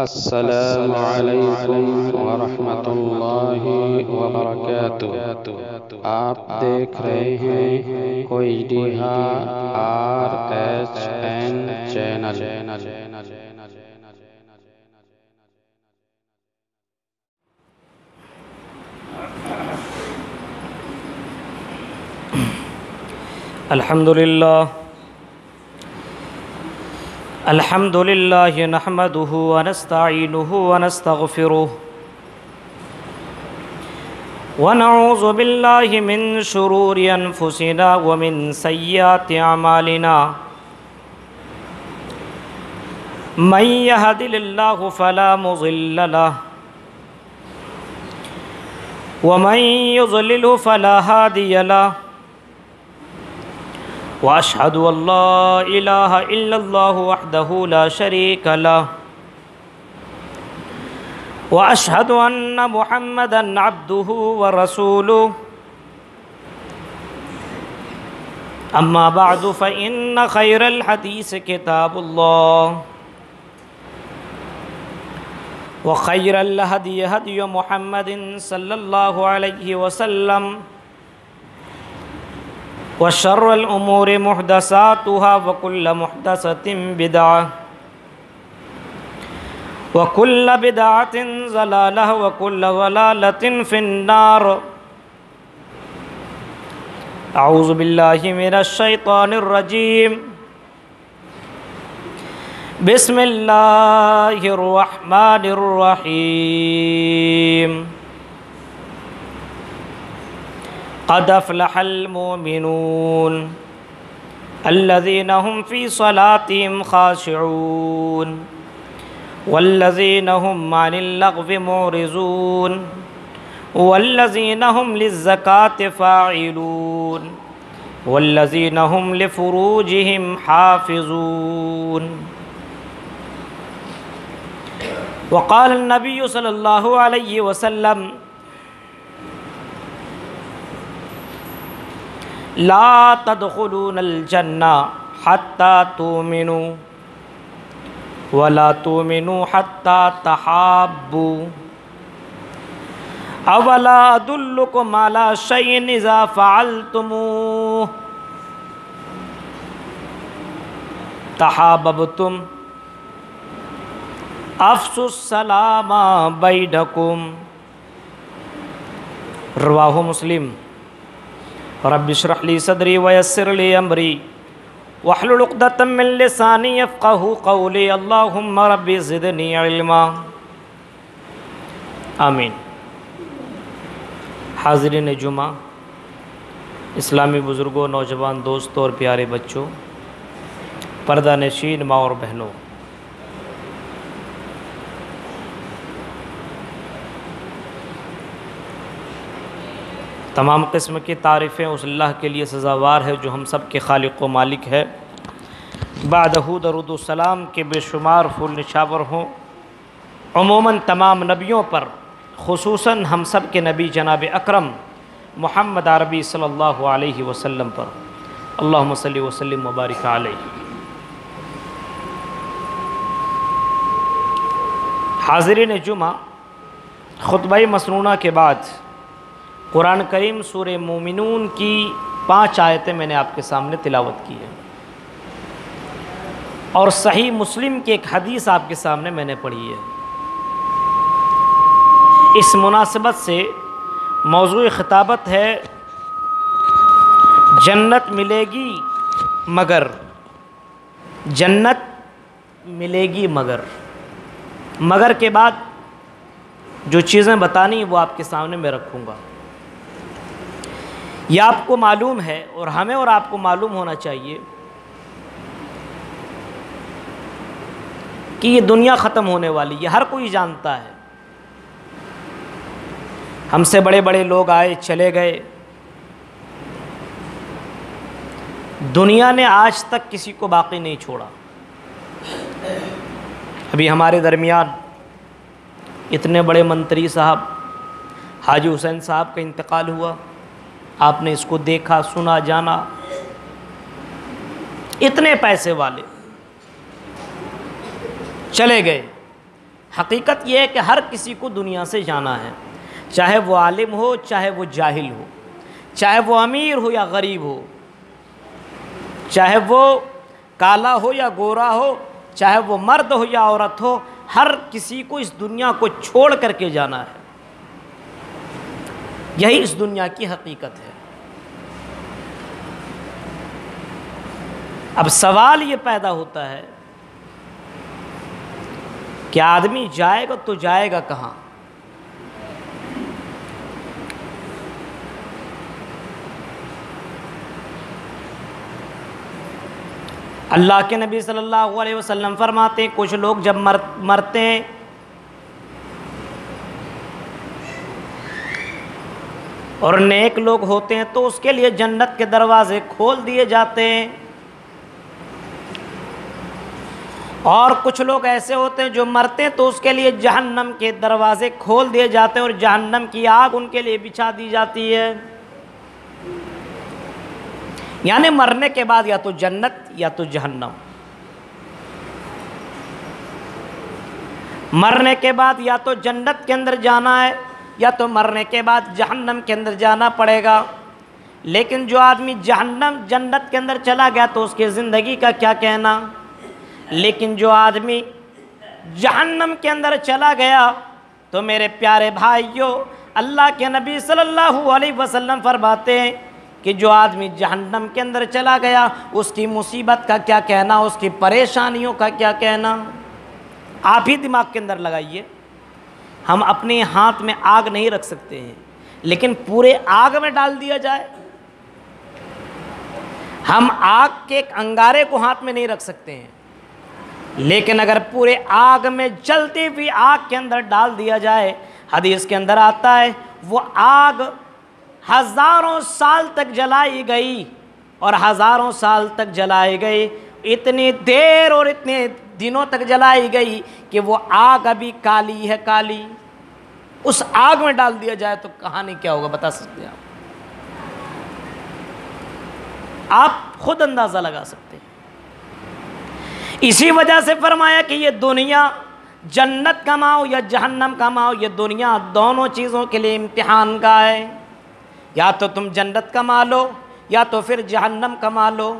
السلام علیکم ورحمۃ اللہ وبرکاتہ۔ آپ دیکھ رہے ہیں کوئی RSN چینل۔ الحمد للہ نحمده ونستعینه ونستغفره ونعوذ باللہ من شرور انفسنا ومن سیئات اعمالنا من يهد الله فلا مضل له ومن يضلل فلا هادي له وأشهد أن لا إله إلا الله وحده لا شريك له وأشهد أن محمدًا عبده ورسوله أما بعد فإن خير الحديث كتاب الله وخير الهدي هدي محمد صلى الله عليه وسلم وشر الأمور محدثاتها وكل محدثة بدعة وكل بدعة ضلالة وكل ضلالة في النار أعوذ بالله من الشيطان الرجيم بسم الله الرحمن الرحيم قد أفلح المؤمنون الذين هم في صلاتهم خاشعون والذين هم عن اللغو معرضون والذين هم للزكاة فاعلون والذين هم لفروجهم حافظون وقال النبي صلى الله عليه وسلم لا تدخلون الجنة حتى تؤمنوا ولا تؤمنوا حتى تحابوا أولا أدلكم على شيء إذا فعلتموه تحاببتم أفشوا السلام بينكم رواه مسلم۔ رب اشرح لي صدري ويسر لي امري واحلل عقدة من لساني يفقهوا قولي اللهم رب زدني علما آمین۔ حاضرین جمعہ، اسلامی بزرگوں، نوجوان دوستوں اور پیارے بچوں، پردہ نشین ماں اور بہنوں، تمام قسم کی تعریفیں اس اللہ کے لیے سزاوار ہے جو ہم سب کے خالق و مالک ہے۔ بعدہ درود و سلام کے بے شمار پھول نشاور ہوں عموماً تمام نبیوں پر، خصوصاً ہم سب کے نبی جناب اکرم محمد عربی صلی اللہ علیہ وسلم پر، اللہم صلی وسلم وبارک علیہ۔ حاضرین جمعہ، خطبہ مسنونہ کے بعد قرآن کریم سورہ مومنون کی 5 آیتیں میں نے آپ کے سامنے تلاوت کی ہے، اور صحیح مسلم کی ایک حدیث آپ کے سامنے میں نے پڑھی ہے۔ اس مناسبت سے موضوع خطابت ہے جنت ملے گی مگر، جنت ملے گی مگر کے بعد جو چیزیں بتانی وہ آپ کے سامنے میں رکھوں گا۔ یہ آپ کو معلوم ہے اور ہمیں اور آپ کو معلوم ہونا چاہیے کہ یہ دنیا ختم ہونے والی، یہ ہر کوئی جانتا ہے۔ ہم سے بڑے بڑے لوگ آئے چلے گئے، دنیا نے آج تک کسی کو باقی نہیں چھوڑا۔ ابھی ہمارے درمیان اتنے بڑے منتری صاحب حاجی حسین صاحب کا انتقال ہوا، آپ نے اس کو دیکھا، سنا، جانا، اتنے پیسے والے چلے گئے۔ حقیقت یہ ہے کہ ہر کسی کو دنیا سے جانا ہے، چاہے وہ عالم ہو چاہے وہ جاہل ہو، چاہے وہ امیر ہو یا غریب ہو، چاہے وہ کالا ہو یا گورا ہو، چاہے وہ مرد ہو یا عورت ہو، ہر کسی کو اس دنیا کو چھوڑ کر کے جانا ہے۔ یہی اس دنیا کی حقیقت ہے۔ اب سوال یہ پیدا ہوتا ہے کہ آدمی جائے گا تو جائے گا کہاں؟ اللہ کے نبی صلی اللہ علیہ وسلم فرماتے ہیں کچھ لوگ جب مرتے ہیں اور نیک لوگ ہوتے ہیں تو اس کے لیے جنت کے دروازے کھول دیے جاتے ہیں، اور کچھ لوگ ایسے ہوتے ہیں جو مرتے ہیں تو اس کے لیے جہنم کے دروازے کھول دیے جاتے ہیں اور جہنم کی آگ ان کے لیے بچھا دی جاتی ہے۔ یعنی مرنے کے بعد یا تو جنت یا تو جہنم، مرنے کے بعد یا تو جنت کے اندر جانا ہے یا تو مرنے کے بعد جہنم کے اندر جانا پڑے گا۔ لیکن جو آدمی جنت کے اندر چلا گیا تو اس کی زندگی کا کیا کہنا؟ لیکن جو آدمی جہنم کے اندر چلا گیا تو میرے پیارے بھائیوں، اللہ کے نبی صلی اللہ علیہ وسلم فرماتے ہیں کہ جو آدمی جہنم کے اندر چلا گیا اس کی مصیبت کا کیا کہنا، اس کی پریشانیوں کا کیا کہنا۔ آپ ہی دماغ کے اندر لگائیے، ہم اپنے ہاتھ میں آگ نہیں رکھ سکتے ہیں، لیکن پورے آگ میں ڈال دیا جائے، ہم آگ کے ایک انگارے کو ہاتھ میں نہیں رکھ سکتے ہیں، لیکن اگر پورے آگ میں جلتی ہوئی آگ کے اندر ڈال دیا جائے، حدیث کے اندر آتا ہے وہ آگ ہزاروں سال تک جلائی گئی اور ہزاروں سال تک جلائی گئی، اتنی دیر اور اتنے دنوں تک جلائی گئی کہ وہ آگ ابھی کالی ہے، کالی۔ اس آگ میں ڈال دیا جائے تو کہانی کیا ہوگا بتا سکتے ہیں آپ خود اندازہ لگا سکتے ہیں۔ اسی وجہ سے فرمایا کہ یہ دنیا جنت کماؤ یا جہنم کماؤ، یہ دنیا دونوں چیزوں کے لیے امتحان کا ہے، یا تو تم جنت کما لو یا تو پھر جہنم کما لو،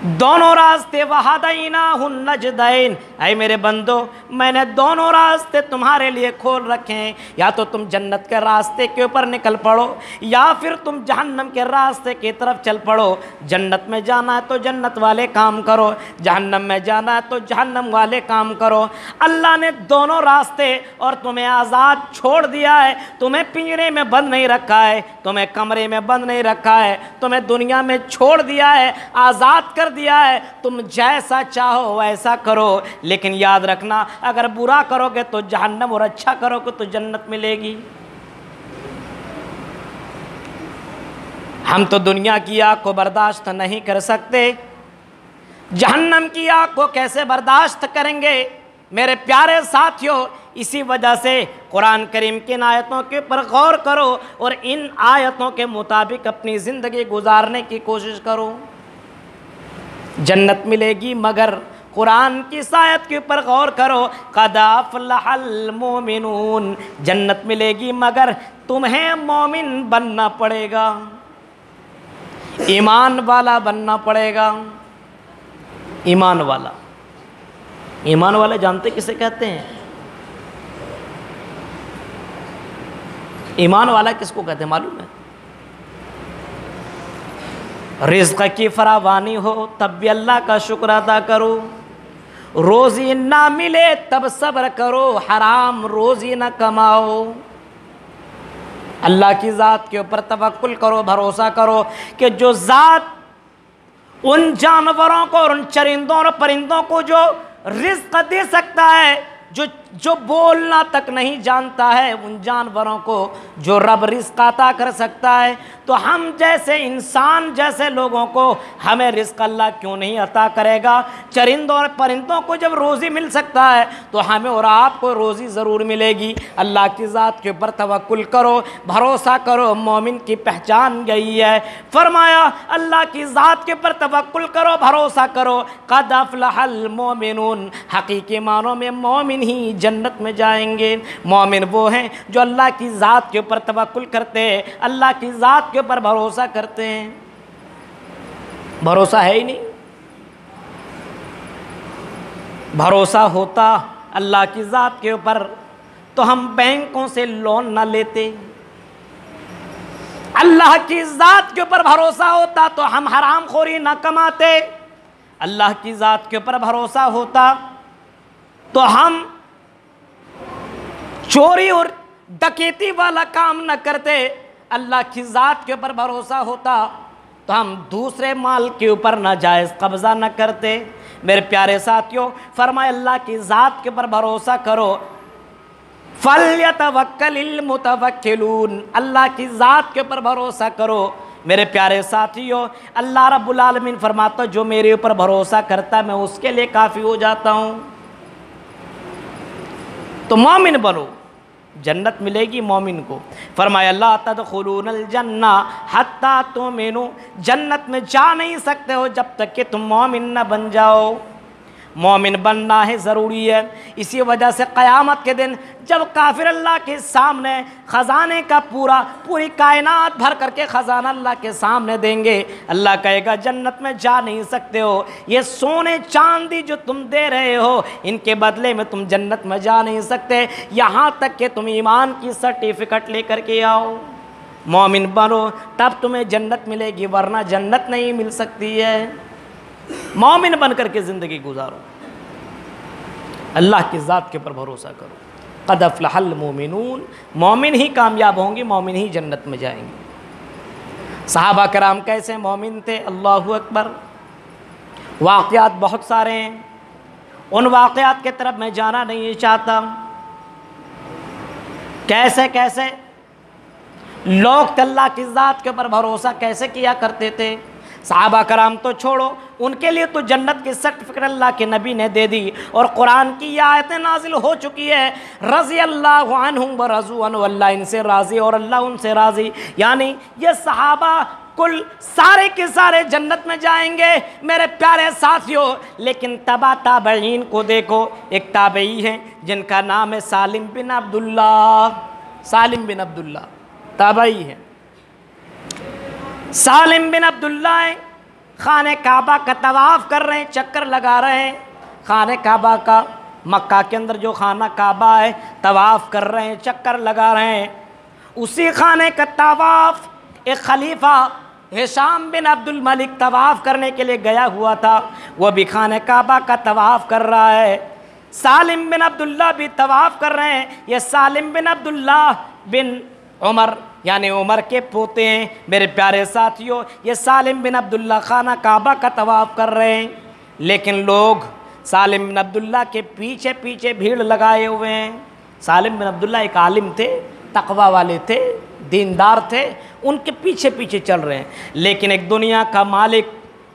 دونوں راستے وَهَدَيْنَاهُ النَّجْدَيْنِ، اے میرے بندو میں نے دونوں راستے تمہارے لیے کھول رکھے ہیں، یا تو تم جنت کے راستے کے اوپر نکل پڑو یا پھر تم جہنم کے راستے کی طرف چل پڑو۔ جنت میں جانا ہے تو جنت والے کام کرو، جہنم میں جانا ہے تو جہنم والے کام کرو۔ اللہ نے دونوں راستے اور تمہیں آزاد چھوڑ دیا ہے، تمہیں پنجرے میں بند نہیں رکھا ہے، تمہیں کمرے میں بند نہیں رکھا ہے، تمہیں دنیا میں چھوڑ دیا ہے، آزاد کر دیا ہے، تم جیسا چاہو ویسا کرو، لیکن یاد رکھنا اگر برا کرو گے تو جہنم اور اچھا کرو گے تو جنت ملے گی۔ ہم تو دنیا کی آگ کو برداشت نہیں کر سکتے، جہنم کی آگ کو کیسے برداشت کریں گے میرے پیارے ساتھیوں؟ اسی وجہ سے قرآن کریم کی ان آیتوں کے اوپر غور کرو اور ان آیتوں کے مطابق اپنی زندگی گزارنے کی کوشش کرو۔ جنت ملے گی مگر قرآن کی اس آیت کے اوپر غور کرو، قد افلح المومنون، جنت ملے گی مگر تمہیں مومن بننا پڑے گا، ایمان والا بننا پڑے گا۔ ایمان والا، ایمان والا جانتے کسے کہتے ہیں؟ ایمان والا کس کو کہتے ہیں معلوم ہے؟ رزق کی فراوانی ہو تب بھی اللہ کا شکر ادا کرو، روزی نہ ملے تب صبر کرو، حرام روزی نہ کماؤ۔ اللہ کی ذات کے اوپر توکل کرو، بھروسہ کرو کہ جو ذات ان جانوروں کو اور ان چرندوں اور پرندوں کو جو رزق دے سکتا ہے، جو جو بولنا تک نہیں جانتا ہے، ان جانوروں کو جو رب رزق عطا کر سکتا ہے، تو ہم جیسے انسان جیسے لوگوں کو ہمیں رزق اللہ کیوں نہیں عطا کرے گا؟ چرندوں اور پرندوں کو جب روزی مل سکتا ہے تو ہمیں اور آپ کو روزی ضرور ملے گی۔ اللہ کی ذات کے اوپر توکل کرو، بھروسہ کرو، مومن کی پہچان گئی ہے۔ فرمایا اللہ کی ذات کے اوپر توکل کرو، بھروسہ کرو، قد افلح المومنون، حقیقی معنوں میں مومن ہی جنت میں جائیں گے۔ مومن وہ ہیں جو اللہ کی ذات کے اوپر توکل کرتے ہیں، اللہ کی ذات کے اوپر بھروسہ کرتے ہیں۔ بھروسہ ہے ہی نہیں۔ بھروسہ ہوتا اللہ کی ذات کے اوپر تو ہم بینکوں سے لون نہ لیتے۔ اللہ کی ذات کے اوپر بھروسہ ہوتا تو ہم حرام خوری نہ کماتے۔ اللہ کی ذات کے اوپر بھروسہ ہوتا تو ہم چوری اور ڈکیتی والا کام نہ کرتے۔ اللہ کی ذات کے اوپر بھروسہ ہوتا تو ہم دوسرے مال کے اوپر ناجائز قبضہ نہ کرتے۔ میرے پیارے ساتھیوں، فرمائے اللہ کی ذات کے اوپر بھروسہ کرو، فَلْيَتَوَكَّلِ الْمُتَوَكِّلُونَ، اللہ کی ذات کے اوپر بھروسہ کرو۔ میرے پیارے ساتھیوں، اللہ رب العالمین فرماتا جو میرے اوپر بھروسہ کرتا ہے میں اس کے لیے کافی ہو جاتا ہوں۔ تو مومن بنو، جنت ملے گی مومن کو۔ فرمایا لا تدخلون الجنہ حتی تؤمنوا، جنت میں جا نہیں سکتے ہو جب تک کہ تم مومن نہ بن جاؤ۔ مومن بننا ہے ضروری ہے۔ اسی وجہ سے قیامت کے دن جب کافر اللہ کے سامنے خزانے کا پوری کائنات بھر کر کے خزانہ اللہ کے سامنے دیں گے، اللہ کہے گا جنت میں جا نہیں سکتے ہو، یہ سونے چاندی جو تم دے رہے ہو ان کے بدلے میں تم جنت میں جا نہیں سکتے، یہاں تک کہ تم ایمان کی سرٹیفکیٹ لے کر کے آؤ۔ مومن بنو تب تمہیں جنت ملے گی، ورنہ جنت نہیں مل سکتی ہے۔ مومن بن کر کے زندگی گزارو، اللہ کی ذات کے پر بھروسہ کرو۔ قد افلح المومنون، مومن ہی کامیاب ہوں گے، مومن ہی جنت میں جائیں گے۔ صحابہ کرام کیسے مومن تھے؟ اللہ اکبر، واقعات بہت سارے ہیں، ان واقعات کے طرف میں جانا نہیں چاہتا۔ کیسے کیسے لوگ اللہ کی ذات کے اوپر بھروسہ کیسے کیا کرتے تھے۔ صحابہ کرام تو چھوڑو، ان کے لیے تو جنت کی سرٹیفکیٹ اللہ کے نبی نے دے دی، اور قرآن کی یہ آیتیں نازل ہو چکی ہے، رضی اللہ عنہم ورضوا عنہ، اللہ ان سے راضی اور اللہ ان سے راضی، یعنی یہ صحابہ کل سارے کے سارے جنت میں جائیں گے۔ میرے پیارے ساتھیوں، لیکن تبع تابعین کو دیکھو، ایک تابعی ہیں جن کا نام ہے سالم بن عبداللہ، سالم بن عبداللہ تابعی ہیں۔ سالم بن عبداللہ خانہ کعبہ کا طواف کر رہے ہیں، چکر لگا رہے ہیں، خانہ کعبہ کا، مکہ کے اندر جو خانہ کعبہ ہے طواف کر رہے ہیں، چکر لگا رہے ہیں۔ اسی خانے کا طواف ایک خلیفہ ہشام بن عبد الملک طواف کرنے کے لیے گیا ہوا تھا، وہ بھی خانہ کعبہ کا طواف کر رہا ہے۔ سالم بن عبداللہ بھی طواف کر رہے ہیں۔ یہ سالم بن عبداللہ بن عمر یعنی عمر کے پوتے ہیں۔ میرے پیارے ساتھیوں، یہ سالم بن عبداللہ خانہ کعبہ کا طواف کر رہے ہیں، لیکن لوگ سالم بن عبداللہ کے پیچھے پیچھے بھیڑ لگائے ہوئے ہیں۔ سالم بن عبداللہ ایک عالم تھے، تقوی والے تھے، دیندار تھے، ان کے پیچھے پیچھے چل رہے ہیں، لیکن ایک دنیا کا مالک،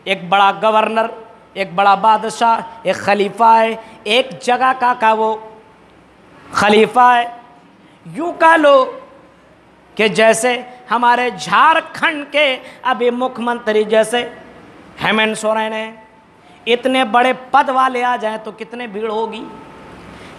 ایک بڑا گورنر، ایک بڑا بادشاہ، ایک خلیفہ ہے، ایک جگہ کا وہ خلیفہ ہے۔ یوں کہہ لو کہ جیسے ہمارے جھارکھنڈ کے ابھی مکھ منتری جیسے ہیمنت سورین ہیں، اتنے بڑے پد والے آ جائیں تو کتنے بھیڑ ہوگی،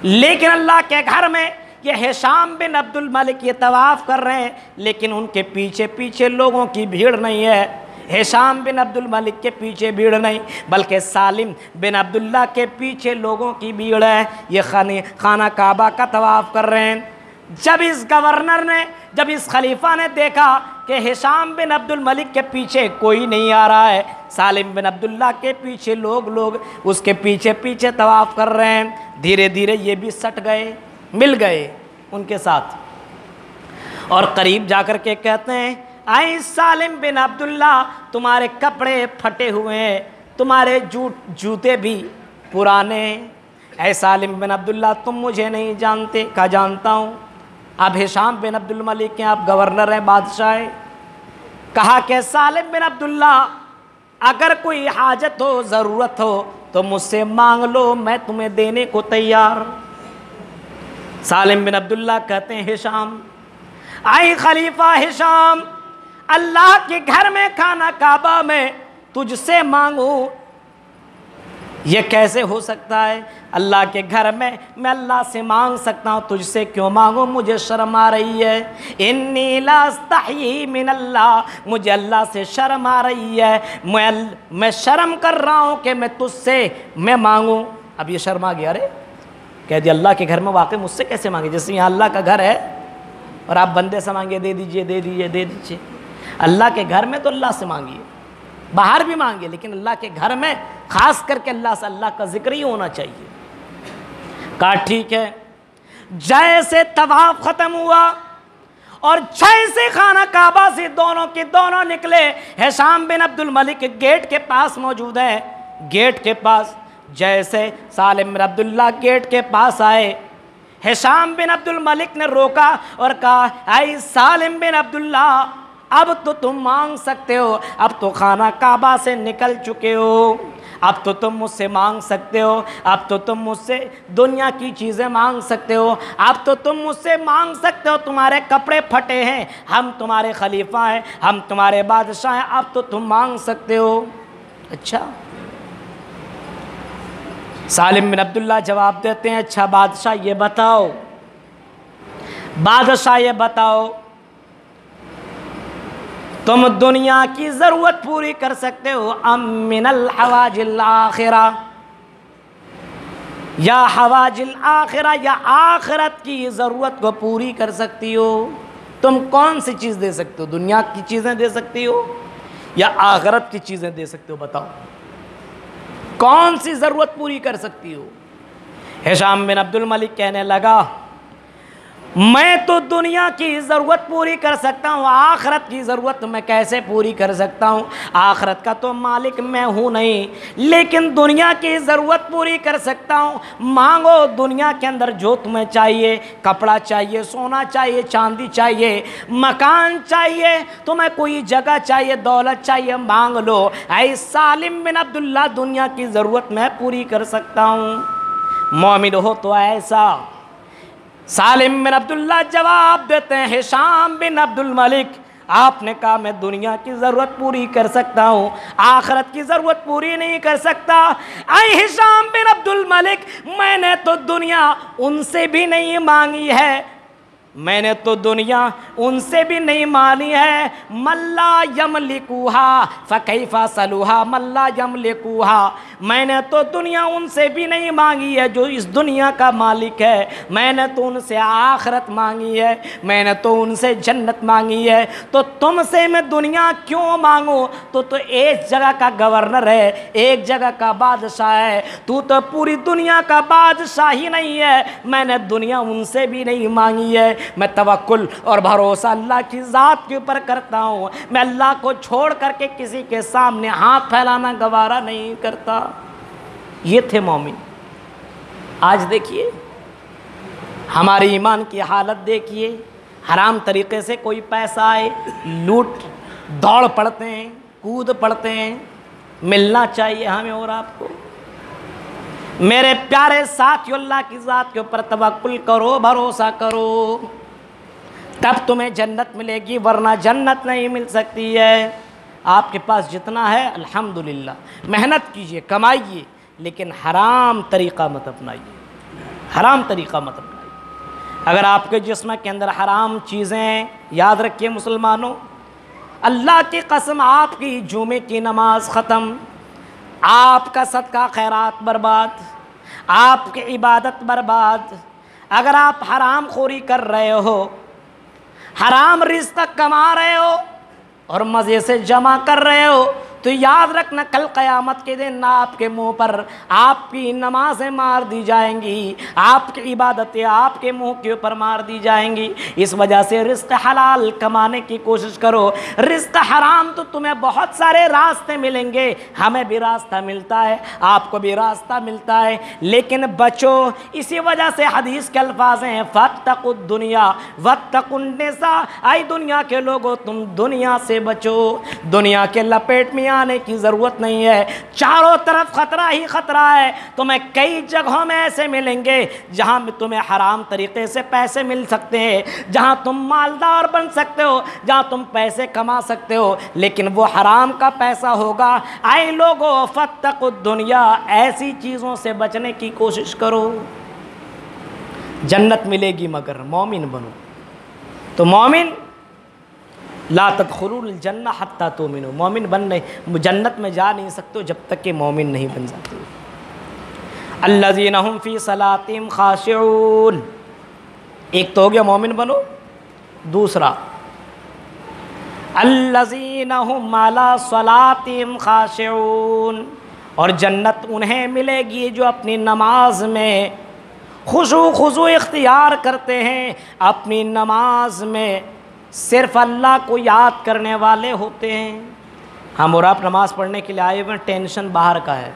لیکن اللہ کے گھر میں یہ ہشام بن عبد الملک یہ طواف کر رہے ہیں، لیکن ان کے پیچھے پیچھے لوگوں کی بھیڑ نہیں ہے۔ ہشام بن عبد الملک کے پیچھے بھیڑ نہیں، بلکہ سالم بن عبداللہ کے پیچھے لوگوں کی بھیڑ ہے، یہ خانہ کعبہ کا طواف کر رہے ہیں۔ جب اس گورنر نے، جب اس خلیفہ نے دیکھا کہ ہشام بن عبد الملک کے پیچھے کوئی نہیں آ رہا ہے، سالم بن عبداللہ کے پیچھے لوگ اس کے پیچھے پیچھے طواف کر رہے ہیں، دھیرے دھیرے یہ بھی سٹ گئے، مل گئے ان کے ساتھ، اور قریب جا کر کے کہتے ہیں آئے سالم بن عبداللہ، تمہارے کپڑے پھٹے ہوئے ہیں، تمہارے جوتے بھی پرانے ہیں، اے سالم بن عبداللہ تم مجھے نہیں جانتے؟ کہا جانتا ہوں، اب ہشام بن عبد الملک ہیں، آپ گورنر ہیں، بادشاہ ہیں۔ کہا کہ سالم بن عبداللہ اگر کوئی حاجت ہو، ضرورت ہو تو مجھ سے مانگ لو، میں تمہیں دینے کو تیار۔ سالم بن عبداللہ کہتے ہیں ہشام، اے خلیفہ ہشام، اللہ کے گھر میں خانہ کعبہ میں تجھ سے مانگوں، یہ کیسے ہو سکتا ہے؟ اللہ کے گھر میں اللہ سے مانگ سکتا ہوں، تجھ سے کیوں مانگوں؟ مجھے شرم آ رہی ہے۔ انی لا استحیی من اللہ، مجھے اللہ سے شرم آ رہی ہے، میں شرم کر رہا ہوں کہ میں تجھ سے میں مانگوں۔ اب یہ شرم آ گیا، ارے کہہ دیا اللہ کے گھر میں واقع مجھ سے کیسے مانگے؟ جیسے یہاں اللہ کا گھر ہے اور آپ بندے سے مانگے دے دیجئے دے دیجئے دے دیجئے۔ اللہ کے گھر میں تو اللہ سے مانگیے، باہر بھی مانگے، لیکن اللہ کے گھر میں خاص کر کے اللہ سے اللہ کا ذکر ہی ہونا چاہیے۔ کہا ٹھیک ہے۔ جیسے طواف ختم ہوا اور جیسے خانہ کعبہ سے دونوں کے دونوں نکلے، ہشام بن عبد الملک گیٹ کے پاس موجود ہے، گیٹ کے پاس جیسے سالم بن عبداللہ گیٹ کے پاس آئے، ہشام بن عبد الملک نے روکا اور کہا اے سالم بن عبداللہ اب تو تم مانگ سکتے ہو، اب تو خانہ کعبہ سے نکل چکے ہو، اب تو تم مجھ سے مانگ سکتے ہو، اب تو تم مجھ سے دنیا کی چیزیں مانگ سکتے ہو، اب تو تم مجھ سے مانگ سکتے ہو، تمہارے کپڑے پھٹے ہیں، ہم تمہارے خلیفہ ہیں، ہم تمہارے بادشاہ ہیں، اب تو تم مانگ سکتے ہو۔ اچھا، سالم بن عبداللہ جواب دیتے ہیں اچھا بادشاہ یہ بتاؤ، بادشاہ یہ بتاؤ تم دنیا کی ضرورت پوری کر سکتے ہو ام من الحواج الآخرہ، یا حواج الآخرہ یا آخرت کی ضرورت کو پوری کر سکتی ہو؟ تم کون سی چیز دے سکتے ہو؟ دنیا کی چیزیں دے سکتی ہو یا آخرت کی چیزیں دے سکتے ہو؟ بتاؤ کون سی ضرورت پوری کر سکتی ہو؟ ہشام بن عبد الملک کہنے لگا میں تو دنیا کی ضرورت پوری کر سکتا ہوں، آخرت کی ضرورت میں کیسے پوری کر سکتا ہوں؟ آخرت کا تو مالک میں ہوں نہیں، لیکن دنیا کی ضرورت پوری کر سکتا ہوں۔ مانگو دنیا کے اندر جو تمہیں چاہیے، کپڑا چاہیے، سونا چاہیے، چاندی چاہیے، مکان چاہیے، تمہیں کوئی جگہ چاہیے، دولت چاہیے، مانگ لو۔ اے سالم بن عبداللہ دنیا کی ضرورت میں پوری کر سکتا ہوں، مومن ہو تو ایسا۔ سالم بن عبداللہ جواب دیتے ہیں ہشام بن عبد الملک آپ نے کہا میں دنیا کی ضرورت پوری کر سکتا ہوں، آخرت کی ضرورت پوری نہیں کر سکتا۔ اے ہشام بن عبد الملک میں نے تو دنیا ان سے بھی نہیں مانگی ہے، میں نے تو دنیا ان سے بھی نہیں مانی ہے۔ من لا یملکوہا فکیف صلوہا، من لا یملکوہا، میں نے تو دنیا ان سے بھی نہیں مانگی ہے جو اس دنیا کا مالک ہے، میں نے تو ان سے آخرت مانگی ہے، میں نے تو ان سے جنت مانگی ہے، تو تم سے میں دنیا کیوں مانگوں؟ تو ایک جگہ کا گورنر ہے، ایک جگہ کا بادشاہ ہے، تو پوری دنیا کا بادشاہ ہی نہیں ہے، میں نے دنیا ان سے بھی نہیں مانگی ہے۔ میں توکل اور بھروسہ اللہ کی ذات کے اوپر کرتا ہوں، میں اللہ کو چھوڑ کر کے کسی کے سامنے ہاتھ پھیلانا گوارا نہیں کرتا۔ یہ تھے مومن۔ آج دیکھیے ہماری ایمان کی حالت دیکھیے، حرام طریقے سے کوئی پیسہ آئے لوٹ دوڑ پڑتے ہیں، کود پڑتے ہیں، ملنا چاہیے ہمیں اور آپ کو۔ میرے پیارے ساتھیو، اللہ کی ذات کے اوپر توکل کرو، بھروسہ کرو، تب تمہیں جنت ملے گی، ورنہ جنت نہیں مل سکتی ہے۔ آپ کے پاس جتنا ہے الحمدللہ محنت کیجئے، کمائیے، لیکن حرام طریقہ مت اپنائیے، حرام طریقہ مت اپنائیے۔ اگر آپ کے جسم کے اندر حرام چیزیں، یاد رکھیے مسلمانوں، اللہ کی قسم آپ کی جمعے کی نماز ختم، آپ کا صدقہ خیرات برباد، آپ کی عبادت برباد۔ اگر آپ حرام خوری کر رہے ہو، حرام رزق کما رہے ہو اور مزے سے جمع کر رہے ہو، تو یاد رکھنا کل قیامت کے دن آپ کے منہ پر آپ کی نمازیں مار دی جائیں گی، آپ کی عبادتیں آپ کے منہ کے اوپر مار دی جائیں گی۔ اس وجہ سے رزق حلال کمانے کی کوشش کرو۔ رزق حرام تو تمہیں بہت سارے راستے ملیں گے، ہمیں بھی راستہ ملتا ہے، آپ کو بھی راستہ ملتا ہے، لیکن بچو۔ اسی وجہ سے حدیث کے الفاظ ہیں فاتقوا الدنیا واتقوا النساء، اے دنیا کے لوگوں تم دنیا سے بچو، دنیا کے لپیٹ میں آنے کی ضرورت نہیں ہے، چاروں طرف خطرہ ہی خطرہ ہے۔ تمہیں کئی جگہوں میں ایسے ملیں گے جہاں تمہیں حرام طریقے سے پیسے مل سکتے ہیں، جہاں تم مالدار بن سکتے ہو، جہاں تم پیسے کما سکتے ہو، لیکن وہ حرام کا پیسہ ہوگا۔ اے لوگوں فاتقوا الدنیا، ایسی چیزوں سے بچنے کی کوشش کرو۔ جنت ملے گی مگر مومن بنو۔ تو مومن لا تدخلوا الجنہ حتی تؤمنوا، مومن بننے جنت میں جا نہیں سکتے جب تک کہ مومن نہیں بن جاتے۔ الذین هم فی صلاتہم خاشعون، ایک تو ہو گیا مومن بنو، دوسرا الذین هم علی صلاتہم خاشعون، اور جنت انہیں ملے گی جو اپنی نماز میں خضوع اختیار کرتے ہیں، اپنی نماز میں صرف اللہ کو یاد کرنے والے ہوتے ہیں۔ ہم اور آپ نماز پڑھنے کے لیے آئے ہوئے ہیں، ٹینشن باہر کا ہے،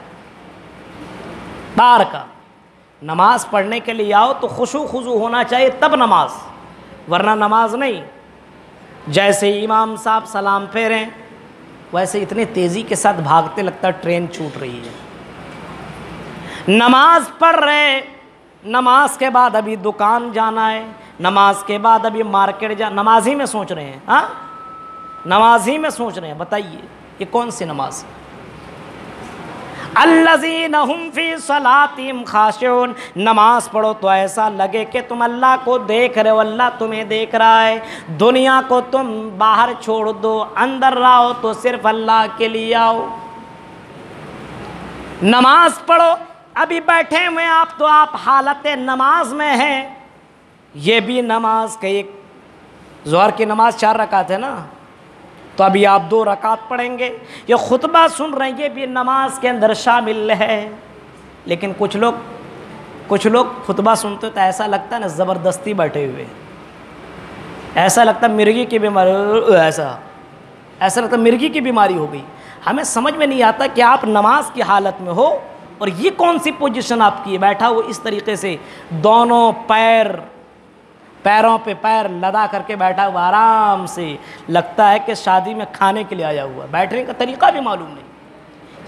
باہر کا۔ نماز پڑھنے کے لیے آؤ تو خضوع ہونا چاہیے تب نماز، ورنہ نماز نہیں۔ جیسے امام صاحب سلام پھیریں ویسے اتنی تیزی کے ساتھ بھاگتے لگتا ٹرین چھوٹ رہی ہے۔ نماز پڑھ رہے، نماز کے بعد ابھی دکان جانا ہے، نماز کے بعد ابھی مارکیٹ جانا، نماز ہی میں سوچ رہے ہیں، ہاں نماز ہی میں سوچ رہے ہیں۔ بتائیے یہ کون سی نماز؟ الذین هم فی صلاتہم خاشعون، نماز پڑھو تو ایسا لگے کہ تم اللہ کو دیکھ رہے ہو، اللہ تمہیں دیکھ رہا ہے۔ دنیا کو تم باہر چھوڑ دو، اندر رہو تو صرف اللہ کے لیے آؤ۔ نماز پڑھو، ابھی بیٹھے ہوئے آپ تو آپ حالت نماز میں ہیں، یہ بھی نماز کا ایک، ظہر کی نماز 4 رکعت ہے نا، تو ابھی آپ 2 رکعت پڑھیں گے۔ یہ خطبہ سن رہے ہیں، یہ بھی نماز کے اندر شامل ہے۔ لیکن کچھ لوگ خطبہ سنتے تو ایسا لگتا ہے نا زبردستی بیٹھے ہوئے، ایسا لگتا ہے مرغی کی بیماری، ایسا لگتا ہے مرغی کی بیماری ہو گئی۔ ہمیں سمجھ میں نہیں آتا کہ آپ نماز کی حالت میں ہو اور یہ کون سی پوزیشن آپ کی ہے، بیٹھا ہو اس طریقے سے، دونوں پیروں پہ پیر لدا کر کے بیٹھا ہوا، آرام سے لگتا ہے کہ شادی میں کھانے کے لیے آیا ہوا، بیٹھنے کا طریقہ بھی معلوم نہیں۔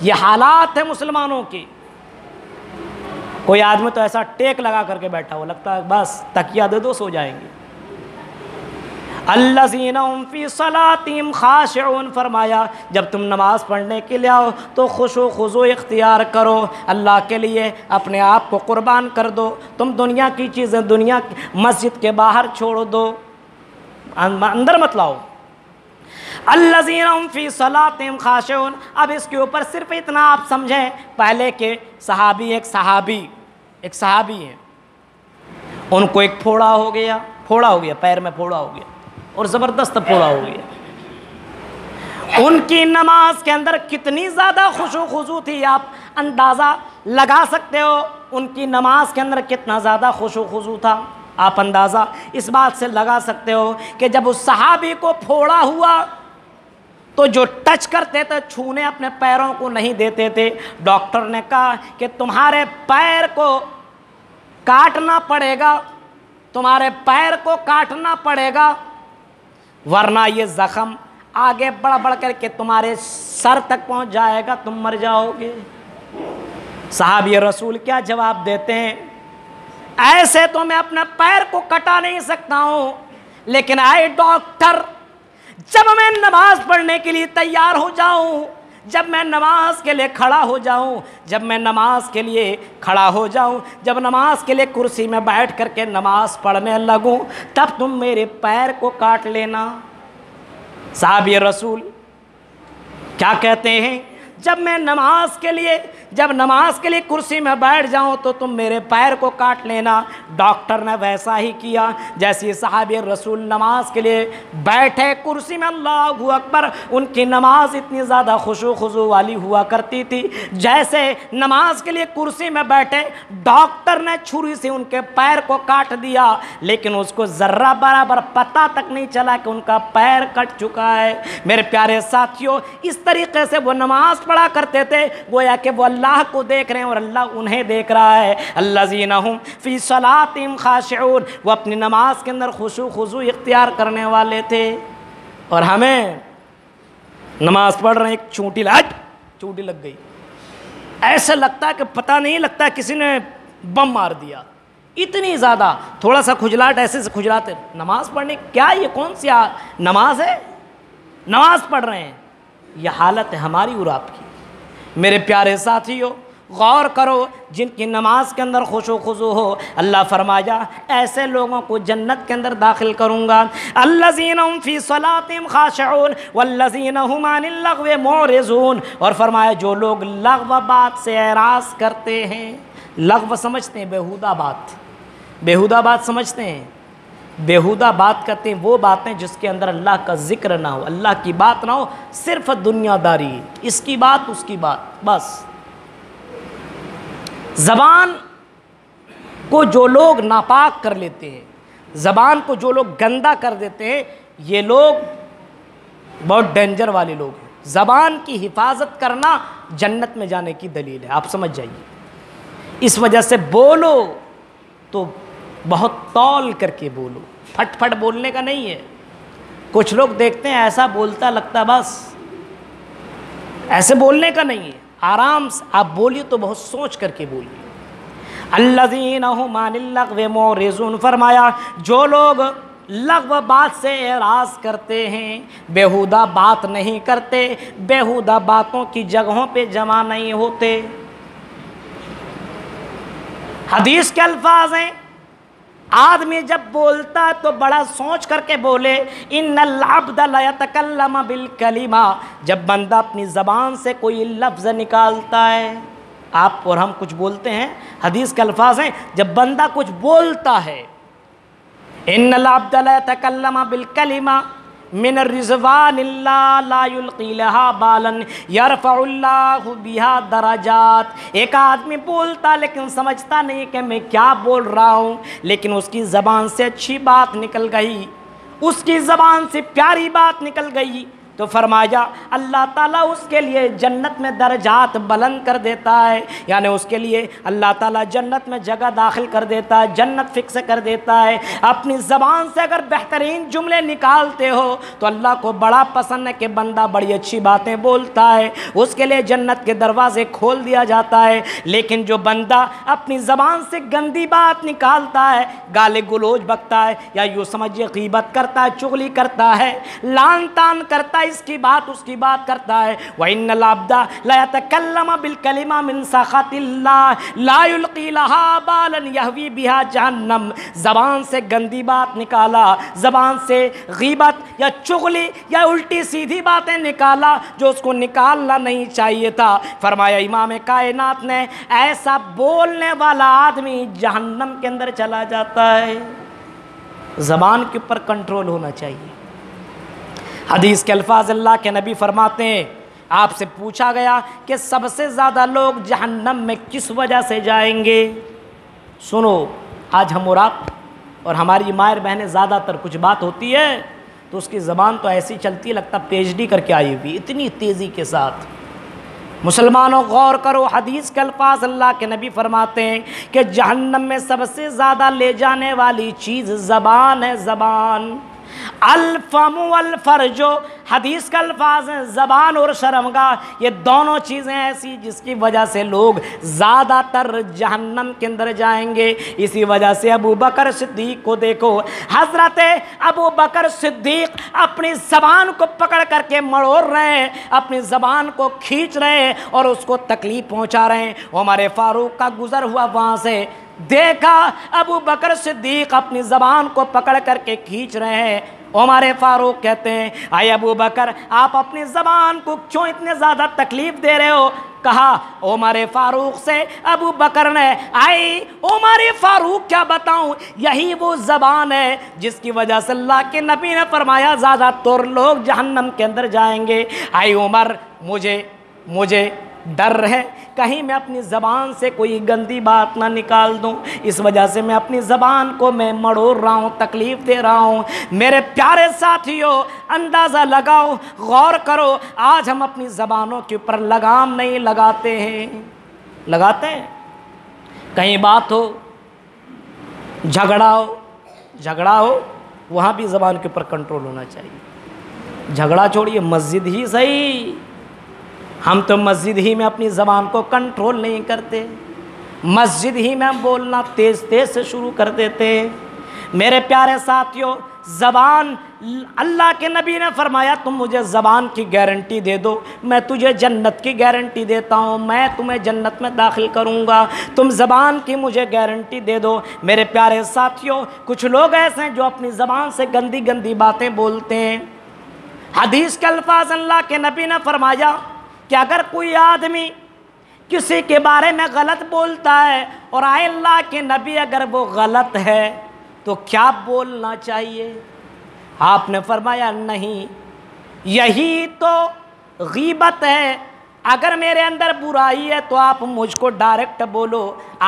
یہ حالات ہیں مسلمانوں کے۔ کوئی آدمی تو ایسا ٹیک لگا کر کے بیٹھا ہوا، لگتا ہے بس تکیہ دے دو سو جائیں گے۔ الذین هم فی صلاتہم خاشعون، فرمایا جب تم نماز پڑھنے کے لیے آؤ تو خضوع اختیار کرو، اللہ کے لیے اپنے آپ کو قربان کر دو۔ تم دنیا کی چیزیں دنیا مسجد کے باہر چھوڑ دو، اندر مت لاؤ۔ الذین هم فی صلاتہم خاشعون، اب اس کے اوپر صرف اتنا آپ سمجھیں، پہلے کے ایک صحابی ہیں، ان کو ایک پھوڑا ہو گیا، پیر میں پھوڑا ہو گیا اور زبردست پھوڑا ہو گیا۔ ان کی نماز کے اندر کتنی زیادہ خضوع تھی، آپ اندازہ لگا سکتے ہو ان کی نماز کے اندر کتنا زیادہ خضوع تھا۔ آپ اندازہ اس بات سے لگا سکتے ہو کہ جب اس صحابی کو پھوڑا ہوا تو جو ٹچ کرتے تھے، چھونے اپنے پیروں کو نہیں دیتے تھے۔ ڈاکٹر نے کہا کہ تمہارے پیر کو کاٹنا پڑے گا، تمہارے پیر کو کاٹنا پڑے گا، ورنہ یہ زخم آگے بڑھ کر کے تمہارے سر تک پہنچ جائے گا، تم مر جاؤ گے۔ صحابی رسول کیا جواب دیتے ہیں؟ ایسے تو میں اپنے پیر کو کٹا نہیں سکتا ہوں، لیکن اے ڈاکٹر، جب میں نماز پڑھنے کے لیے تیار ہو جاؤں، جب میں نماز کے لیے کھڑا ہو جاؤں، جب نماز کے لیے کرسی میں بیٹھ کر کے نماز پڑھنے لگوں، تب تم میرے پیر کو کاٹ لینا۔ صحابی رسول کیا کہتے ہیں؟ جب نماز کے لیے کرسی میں بیٹھ جاؤں تو تم میرے پیر کو کاٹ لینا۔ ڈاکٹر نے ویسا ہی کیا، جیسے صحابی رسول نماز کے لیے بیٹھے کرسی میں، اللہ اکبر، ان کی نماز اتنی زیادہ خشوع خضوع والی ہوا کرتی تھی، جیسے نماز کے لیے کرسی میں بیٹھے ڈاکٹر نے چھری سے ان کے پیر کو کاٹ دیا، لیکن اس کو ذرہ برابر پتہ تک نہیں چلا کہ ان کا پیر کٹ چکا ہے۔ میرے پیارے ساتھیوں، اس طریقے سے وہ نماز پڑھا کرتے تھے گویا کہ وہ اللہ کو دیکھ رہے ہیں اور اللہ انہیں دیکھ رہا ہے۔ الذین هم فی صلاتہم خاشعون، وہ اپنی نماز کے اندر خشوع خضوع اختیار کرنے والے تھے۔ اور ہمیں نماز پڑھ رہے ہیں، ایک چونٹی لگ گئی، ایسا لگتا ہے کہ پتہ نہیں لگتا کسی نے بم مار دیا، اتنی زیادہ تھوڑا سا کھجلاٹ، ایسے سے کھجلاتے۔ نماز پڑھنے کیا یہ کون سی نماز ہے؟ نماز پڑھ رہے ہیں، یہ حالت ہے ہماری اور آپ کی۔ میرے پیارے ساتھیوں، غور کرو، جن کی نماز کے اندر خشوع خضوع ہو، اللہ فرمایا ایسے لوگوں کو جنت کے اندر داخل کروں گا۔ الذین هم فی صلاتہم خاشعون والذین هم عن اللغو معرضون، اور فرمایا جو لوگ لغو بات سے اعراض کرتے ہیں۔ لغو سمجھتے ہیں بیہودہ بات سمجھتے ہیں، بیہودہ بات کرتے ہیں وہ باتیں جس کے اندر اللہ کا ذکر نہ ہو، اللہ کی بات نہ ہو، صرف دنیا داری، اس کی بات اس کی بات، بس۔ زبان کو جو لوگ ناپاک کر لیتے ہیں، زبان کو جو لوگ گندا کر دیتے ہیں، یہ لوگ بہت ڈینجر والے لوگ ہیں۔ زبان کی حفاظت کرنا جنت میں جانے کی دلیل ہے، آپ سمجھ جائیے۔ اس وجہ سے بولو تو بہت تول کر کے بولو، پھٹ پھٹ بولنے کا نہیں ہے۔ کچھ لوگ دیکھتے ہیں ایسا بولتا لگتا، بس ایسے بولنے کا نہیں ہے، آرام سے آپ بولیے تو بہت سوچ کر کے بولیے۔ الذین هم عن اللغو معرضون، فرمایا جو لوگ لغو بات سے اعراض کرتے ہیں، بیہودہ بات نہیں کرتے، بیہودہ باتوں کی جگہوں پہ جمع نہیں ہوتے۔ حدیث کے الفاظ ہیں، آدمی جب بولتا ہے تو بڑا سوچ کر کے بولے۔ ان العبد لا يتکلم بالکلمہ، جب بندہ اپنی زبان سے کوئی لفظ نکالتا ہے، آپ اور ہم کچھ بولتے ہیں، حدیث کے الفاظ ہیں جب بندہ کچھ بولتا ہے، ان العبد لا يتکلم بالکلمہ من الرضوان اللہ لا یلقی لہا بالا یرفع اللہ بہا درجات۔ ایک آدمی بولتا لیکن سمجھتا نہیں کہ میں کیا بول رہا ہوں، لیکن اس کی زبان سے اچھی بات نکل گئی، اس کی زبان سے پیاری بات نکل گئی، تو فرمایا اللہ تعالیٰ اس کے لیے جنت میں درجات بلند کر دیتا ہے، یعنی اس کے لیے اللہ تعالیٰ جنت میں جگہ داخل کر دیتا ہے، جنت فکس کر دیتا ہے۔ اپنی زبان سے اگر بہترین جملے نکالتے ہو تو اللہ کو بڑا پسند ہے کہ بندہ بڑی اچھی باتیں بولتا ہے، اس کے لیے جنت کے دروازے کھول دیا جاتا ہے۔ لیکن جو بندہ اپنی زبان سے گندی بات نکالتا ہے، گالے گلوچ بکتا ہے، یا یوں سمجھیے غیبت کرتا ہے، چغلی کرتا ہے، لان تان کرتا ہے، اس کی بات اس کی بات کرتا ہے، وَإِنَّ الْعَبْدَ لَا يَتَكَلَّمَ بِالْكَلِمَةِ مِنْ سَخَطِ اللَّهِ لَا يُلْقِي لَهَا بَالًا يَهْوِي بِهَا جَهَنَّمَ۔ زبان سے گندی بات نکالا، زبان سے غیبت یا چغلی یا الٹی سیدھی باتیں نکالا جو اس کو نکالنا نہیں چاہیے تھا، فرمایا امام کائنات نے ایسا بولنے والا آدمی جہنم کے اندر چلا جاتا ہے۔ زبان کے اوپر کنٹرول ہونا چاہیے۔ حدیث کے الفاظ اللہ کے نبی فرماتے ہیں، آپ سے پوچھا گیا کہ سب سے زیادہ لوگ جہنم میں کس وجہ سے جائیں گے؟ سنو، آج ہم اور آپ اور ہماری مائر بہنیں زیادہ تر کچھ بات ہوتی ہے تو اس کی زبان تو ایسی چلتی ہے لگتا پی ایچ ڈی کر کے آئی ہوئی، اتنی تیزی کے ساتھ۔ مسلمانوں غور کرو، حدیث کے الفاظ اللہ کے نبی فرماتے ہیں کہ جہنم میں سب سے زیادہ لے جانے والی چیز زبان ہے، زبان۔ الفم والفرج، حدیث کا الفاظ ہیں زبان اور شرمگاہ، یہ دونوں چیزیں ایسی جس کی وجہ سے لوگ زیادہ تر جہنم کے اندر جائیں گے۔ اسی وجہ سے ابو بکر صدیق کو دیکھو، حضرت ابو بکر صدیق اپنی زبان کو پکڑ کر کے مڑوڑ رہے ہیں، اپنی زبان کو کھینچ رہے ہیں اور اس کو تکلیف پہنچا رہے ہیں۔ عمر فاروق کا گزر ہوا وہاں سے، دیکھا ابو بکر صدیق اپنی زبان کو پکڑ کر کے کھینچ رہے ہیں، عمر فاروق کہتے ہیں اے ابو بکر آپ اپنی زبان کو کیوں اتنے زیادہ تکلیف دے رہے ہو؟ کہا عمر فاروق سے ابو بکر نے اے عمر فاروق کیا بتاؤں، یہی وہ زبان ہے جس کی وجہ سے اللہ کے نبی نے فرمایا زیادہ تر لوگ جہنم کے اندر جائیں گے۔ اے عمر مجھے ڈر ہے کہیں میں اپنی زبان سے کوئی گندی بات نہ نکال دوں، اس وجہ سے میں اپنی زبان کو میں مڑوڑ رہا ہوں، تکلیف دے رہا ہوں۔ میرے پیارے ساتھیوں اندازہ لگاؤ، غور کرو، آج ہم اپنی زبانوں کے اوپر لگام نہیں لگاتے ہیں، لگاتے ہیں؟ کہیں بات ہو، جھگڑا ہو وہاں بھی زبان کے اوپر کنٹرول ہونا چاہیے۔ جھگڑا چھوڑیے، مسجد ہی صحیح، ہم تو مسجد ہی میں اپنی زبان کو کنٹرول نہیں کرتے، مسجد ہی میں ہم بولنا تیز سے شروع کر دیتے۔ میرے پیارے ساتھیوں زبان، اللہ کے نبی نے فرمایا تم مجھے زبان کی گارنٹی دے دو، میں تجھے جنت کی گارنٹی دیتا ہوں، میں تمہیں جنت میں داخل کروں گا، تم زبان کی مجھے گارنٹی دے دو۔ میرے پیارے ساتھیوں کچھ لوگ ایسے ہیں جو اپنی زبان سے گندی باتیں بولتے ہیں۔ حدیث کے الفاظ اللہ کے نبی نے فرمایا کہ اگر کوئی آدمی کسی کے بارے میں غلط بولتا ہے اور اے اللہ کے نبی اگر وہ غلط ہے تو کیا بولنا چاہیے؟ آپ نے فرمایا نہیں، یہی تو غیبت ہے۔ اگر میرے اندر برائی ہے تو آپ مجھ کو ڈائریکٹ بولو،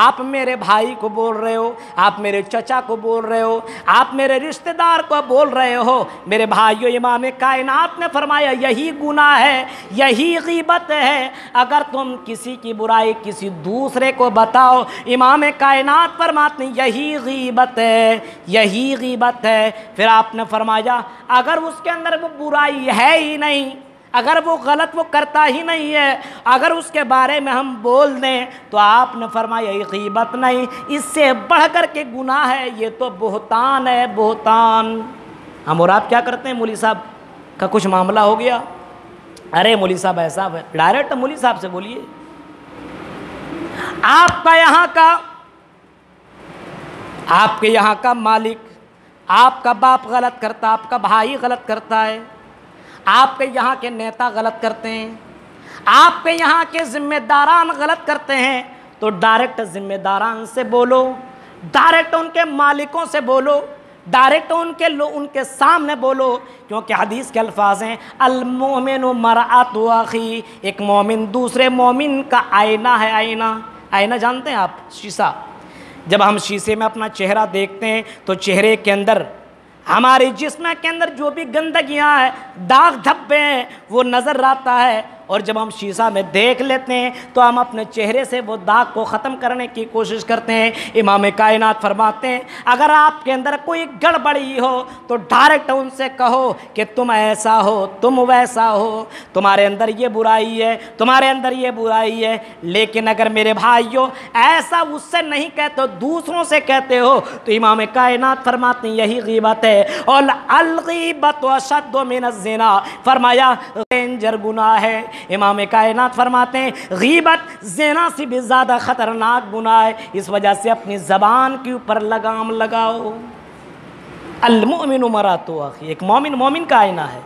آپ میرے بھائی کو بول رہے ہو، آپ میرے چچا کو بول رہے ہو، آپ میرے رشتہ دار کو بول رہے ہو۔ میرے بھائیو امام کائنات نے فرمایا یہی گناہ ہے، یہی غیبت ہے۔ اگر تم کسی کی برائی کسی دوسرے کو بتاؤ، امام کائنات فرماتے ہیں یہی غیبت ہے، یہی غیبت ہے۔ پھر آپ نے فرمایا اگر اس کے اندر وہ برائی ہے ہی نہیں، اگر وہ غلط وہ کرتا ہی نہیں ہے، اگر اس کے بارے میں ہم بول دیں تو آپ نے فرمایا یہ غیبت نہیں، اس سے بڑھ کر کے گناہ ہے، یہ تو بہتان ہے، بہتان۔ ہم اور آپ کیا کرتے ہیں؟ مولوی صاحب کا کچھ معاملہ ہو گیا، ارے مولوی صاحب ایسا ہے، ڈائریکٹ مولوی صاحب سے بولیے۔ آپ کے یہاں کا مالک، آپ کا باپ غلط کرتا، آپ کا بھائی غلط کرتا ہے، آپ کے یہاں کے نیتا غلط کرتے ہیں، آپ کے یہاں کے ذمہ داران غلط کرتے ہیں، تو ڈائریکٹ ذمہ داران سے بولو، ڈائریکٹ ان کے مالکوں سے بولو، ڈائریکٹ ان کے سامنے بولو، کیونکہ حدیث کے الفاظ ہیں المؤمن مرآۃ اخی، ایک مومن دوسرے مومن کا آئینہ ہے۔ آئینہ جانتے ہیں آپ؟ شیشہ۔ جب ہم شیشے میں اپنا چہرہ دیکھتے ہیں تو چہرے کے اندر، ہمارے جسم کے اندر جو بھی گندگیاں ہیں، داغ دھبے ہیں، وہ نظر آتا ہے، اور جب ہم شیشہ میں دیکھ لیتے ہیں تو ہم اپنے چہرے سے وہ داغ کو ختم کرنے کی کوشش کرتے ہیں۔ امام کائنات فرماتے ہیں اگر آپ کے اندر کوئی گڑبڑی ہو تو ڈائریکٹ ان سے کہو کہ تم ایسا ہو، تم ویسا ہو، تمہارے اندر یہ برائی ہے، تمہارے اندر یہ برائی ہے۔ لیکن اگر میرے بھائیوں ایسا اس سے نہیں کہتے، دوسروں سے کہتے ہو، تو امام کائنات فرماتے ہیں یہی غیبت ہے۔ اور الغیبت اشد من الزنا، فرمایا ڈینجر گناہ ہے۔ امام کائنات فرماتے ہیں غیبت زنا سے بھی زیادہ خطرناک گناہ ہے، اس وجہ سے اپنی زبان کے اوپر لگام لگاؤ۔ المؤمن مرآۃ اخی، ایک مومن کا آئینہ ہے۔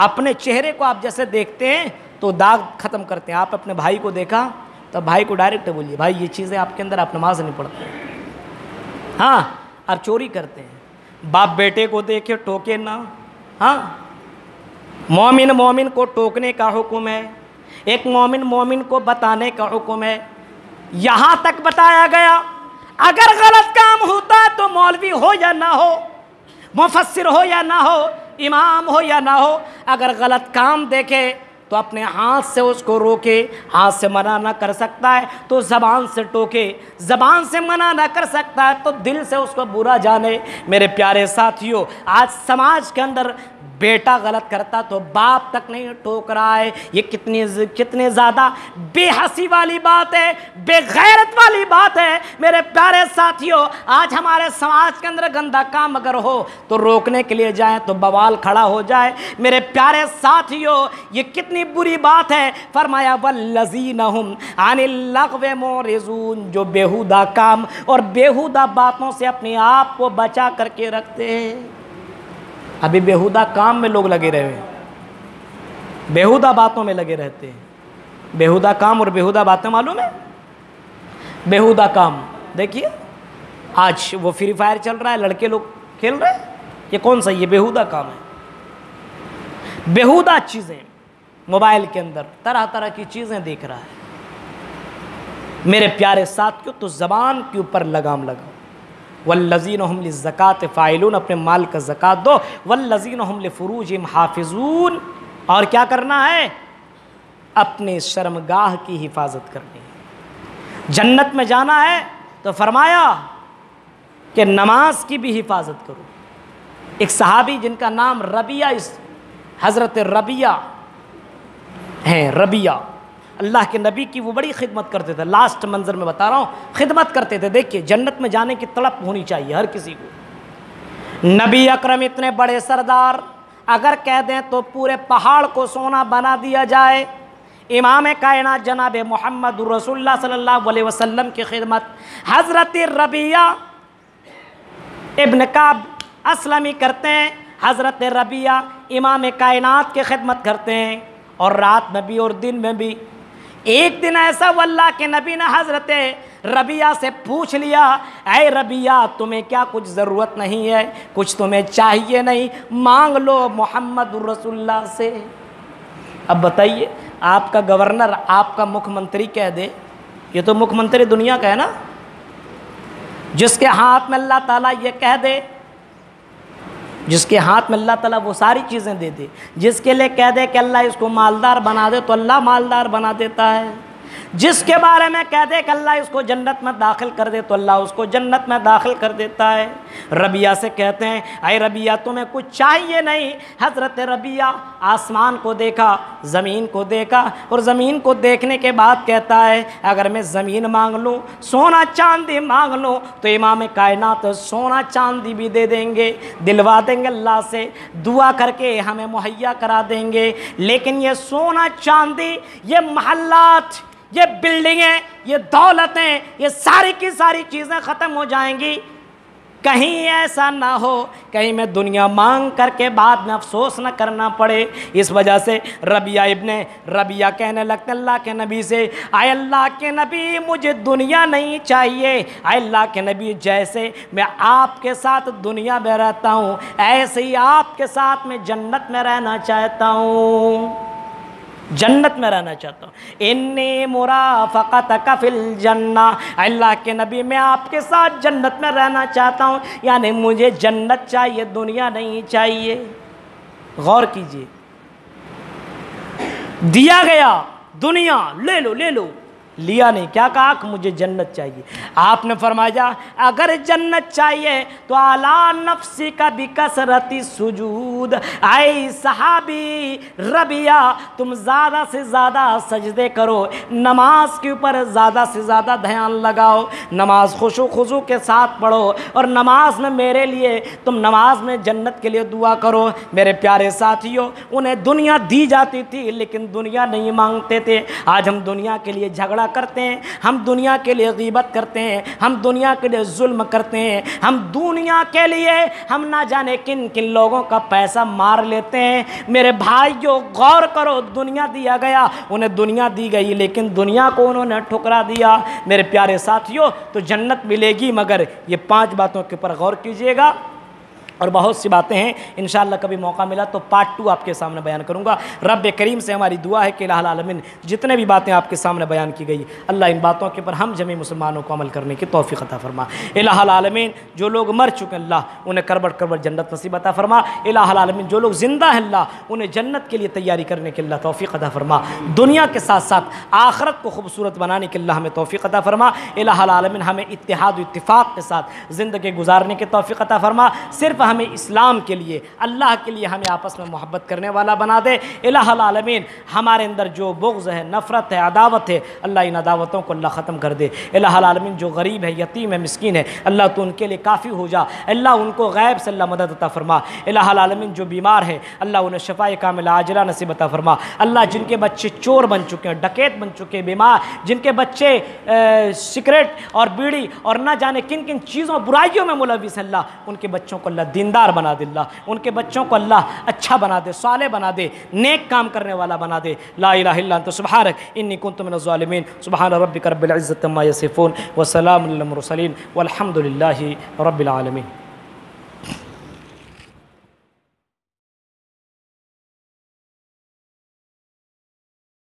اپنے چہرے کو آپ جیسے دیکھتے ہیں تو داغ ختم کرتے ہیں۔ آپ اپنے بھائی کو دیکھا تو بھائی کو ڈائریکٹ بولیے بھائی یہ چیزیں آپ کے اندر، آپ نماز نہیں پڑھتے، ہاں آپ چوری کرتے ہیں۔ باپ بیٹے کو دیکھے ٹوکے نہ، ہاں مومن کو ٹوکنے کا حکم ہے، ایک مومن کو بتانے کا حکم ہے۔ یہاں تک بتایا گیا اگر غلط کام ہوتا ہے تو مولوی ہو یا نہ ہو، مفسر ہو یا نہ ہو، امام ہو یا نہ ہو، اگر غلط کام دیکھے تو اپنے ہاتھ سے اس کو روکے، ہاتھ سے منع نہ کر سکتا ہے تو زبان سے ٹوکے، زبان سے منع نہ کر سکتا ہے تو دل سے اس کو برا جانے۔ میرے پیارے ساتھیوں آج سماج کے اندر بیٹا غلط کرتا تو باپ تک نہیں ٹوک رہا ہے، یہ کتنے زیادہ بے حسی والی بات ہے، بے غیرت والی بات ہے۔ میرے پیارے ساتھیوں آج ہمارے سماج کے اندر گندا کام اگر ہو تو روکنے کے لیے جائیں تو بوال کھڑا ہو جائے۔ میرے پیارے ساتھیوں یہ کتنی بری بات ہے۔ فرمایا والذین هم عن اللغو معرضون، جو بیہودہ کام اور بیہودہ باتوں سے اپنے آپ کو بچا کر کے رکھتے ہیں۔ ابھی بیہودہ کام میں لوگ لگے رہے ہیں، بیہودہ باتوں میں لگے رہتے ہیں۔ بیہودہ کام اور بیہودہ باتیں معلوم ہے؟ بیہودہ کام دیکھیے، آج وہ فری فائر چل رہا ہے، لڑکے لوگ کھیل رہے ہیں، یہ کون سا؟ یہ بیہودہ کام ہے۔ بیہودہ چیزیں موبائل کے اندر طرح طرح کی چیزیں دیکھ رہا ہے۔ میرے پیارے ساتھیوں، تو زبان کے اوپر لگام لگاؤ۔ والذین هم للزکاۃ فاعلون، اپنے مال کا زکات دو۔ والذین هم لفروجہم حافظون، اور کیا کرنا ہے؟ اپنے شرمگاہ کی حفاظت کرنی ہے۔ جنت میں جانا ہے تو فرمایا کہ نماز کی بھی حفاظت کرو۔ ایک صحابی جن کا نام ربیہ، حضرت ربیہ ہیں، ربیہ، اللہ کے نبی کی وہ بڑی خدمت کرتے تھے۔ لاسٹ منظر میں بتا رہا ہوں، خدمت کرتے تھے۔ دیکھیے جنت میں جانے کی تڑپ ہونی چاہیے ہر کسی کو۔ نبی اکرم اتنے بڑے سردار، اگر کہہ دیں تو پورے پہاڑ کو سونا بنا دیا جائے۔ امام کائنات جناب محمد رسول اللہ صلی اللہ علیہ وسلم کی خدمت حضرت ربیہ ابن کعب اسلمی کرتے ہیں۔ حضرت ربیہ امام کائنات کی خدمت کرتے ہیں، اور رات میں بھی اور دن میں بھی۔ ایک دن ایسا وہ اللہ کے نبی نے حضرت ربیہ سے پوچھ لیا، اے ربیہ تمہیں کیا کچھ ضرورت نہیں ہے؟ کچھ تمہیں چاہیے نہیں؟ مانگ لو محمد رسول اللہ سے۔ اب بتائیے، آپ کا گورنر آپ کا مکھ منتری کہہ دے، یہ تو مکھ منتری دنیا کا ہے نا، جس کے ہاتھ میں اللہ تعالیٰ یہ کہہ دے، جس کے ہاتھ میں اللہ تعالیٰ وہ ساری چیزیں دے دے، جس کے لئے کہہ دے کہ اللہ اس کو مالدار بنا دے تو اللہ مالدار بنا دیتا ہے، جس کے بارے میں کہہ دے کہ اللہ اس کو جنت میں داخل کر دے تو اللہ اس کو جنت میں داخل کر دیتا ہے۔ ربیہ سے کہتے ہیں، اے ربیہ تمہیں کچھ چاہیے نہیں؟ حضرت ربیہ آسمان کو دیکھا، زمین کو دیکھا، اور زمین کو دیکھنے کے بعد کہتا ہے اگر میں زمین مانگ لوں، سونا چاندی مانگ لوں تو امام کائنات سونا چاندی بھی دے دیں گے، دلوا دیں گے، اللہ سے دعا کر کے ہمیں مہیا کرا دیں گے۔ لیکن یہ سونا چاندی، یہ محلات، یہ بلڈنگیں، یہ دولتیں، یہ ساری کی ساری چیزیں ختم ہو جائیں گی۔ کہیں ایسا نہ ہو کہیں میں دنیا مانگ کر کے بعد میں افسوس نہ کرنا پڑے۔ اس وجہ سے ربیہ کہنے لگتے اللہ کے نبی سے، اے اللہ کے نبی مجھے دنیا نہیں چاہیے، اے اللہ کے نبی جیسے میں آپ کے ساتھ دنیا میں رہتا ہوں ایسے ہی آپ کے ساتھ میں جنت میں رہنا چاہتا ہوں، جنت میں رہنا چاہتا ہوں۔ انی مرافقتک فی الجنہ، اللہ کے نبی میں آپ کے ساتھ جنت میں رہنا چاہتا ہوں، یعنی مجھے جنت چاہیے، دنیا نہیں چاہیے۔ غور کیجئے، دیا گیا دنیا لے لو لے لو، لیا نہیں، کیا کہا کہ مجھے جنت چاہیے۔ آپ نے فرمایا اگر جنت چاہیے تو اعلیٰ نفسی کا بکثرت سجود، اے صحابی ربیہ تم زیادہ سے زیادہ سجدے کرو، نماز کے اوپر زیادہ سے زیادہ دھیان لگاؤ، نماز خشوع خضوع کے ساتھ پڑھو، اور نماز میں میرے لیے تم نماز میں جنت کے لیے دعا کرو۔ میرے پیارے ساتھیوں، انہیں دنیا دی جاتی تھی لیکن دنیا نہیں مانگتے تھے۔ آج ہم دنیا کے لیے جھگڑا کرتے ہیں، ہم دنیا کے لیے غیبت کرتے ہیں، ہم دنیا کے لیے ظلم کرتے ہیں، ہم دنیا کے لیے ہم نہ جانے کن کن لوگوں کا پیسہ مار لیتے ہیں۔ میرے بھائیوں غور کرو، دنیا دیا گیا، انہیں دنیا دی گئی لیکن دنیا کو انہوں نے ٹھکرا دیا۔ میرے پیارے ساتھیوں، تو جنت ملے گی مگر یہ 5 باتوں کے اوپر غور کیجئے گا، اور بہت سی باتیں ہیں انشاءاللہ کبھی موقع ملا تو پارٹ 2 آپ کے سامنے بیان کروں گا۔ رب کریم سے ہماری دعا ہے کہ الہ العالمین جتنے بھی باتیں آپ کے سامنے بیان کی گئی، اللہ ان باتوں کے پر ہم جميع مسلمانوں کو عمل کرنے کی توفیق عطا فرما۔ الہ العالمین جو لوگ مر چکے اللہ انہیں کربٹ کربٹ جنت نصیب عطا فرما۔ الہ العالمین جو لوگ زندہ ہیں اللہ انہیں جنت کے لیے تیاری کرنے کے اللہ توفیق عطا فرما۔ دنیا کے ساتھ ساتھ آخرت کو خوبصورت بنانے کے اللہ ہمیں توفیق عطا فرما۔ الہ العالمین ہمیں اتحاد و اتفاق کے ساتھ زندگی گزارنے کی توفیق عطا فرما۔ صرف ہمیں اسلام کے لیے، اللہ کے لیے ہمیں آپس میں محبت کرنے والا بنا دے۔ الہ العالمین ہمارے اندر جو بغض ہے، نفرت ہے، عداوت ہے، اللہ ان عداوتوں کو اللہ ختم کر دے۔ الہ العالمین جو غریب ہے، یتیم ہے، مسکین ہے، اللہ تو ان کے لیے کافی ہو جا، اللہ ان کو غیب سے اللہ مدد عطا فرما۔ الہ العالمین جو بیمار ہے اللہ انہیں شفاء کاملہ عاجلہ نصیب عطا فرما۔ اللہ جن کے بچے چور بن چکے ہیں، ڈکیت بن چکے ہیں، بیمار، جن کے بچے سگریٹ اور بیڑی اور نہ جانے کن کن چیزوں برائیوں میں ملوث ہے، اللہ ان کے بچوں کو اللہ دین دیندار بنا دے اللہ، ان کے بچوں کو اللہ اچھا بنا دے، صالح بنا دے، نیک کام کرنے والا بنا دے۔ لا الہ الا انت سبحانک انی کنت من الظالمین۔ سبحان ربک رب العزۃ عما یصفون وسلام علی المرسلین والحمد للہ رب العالمین۔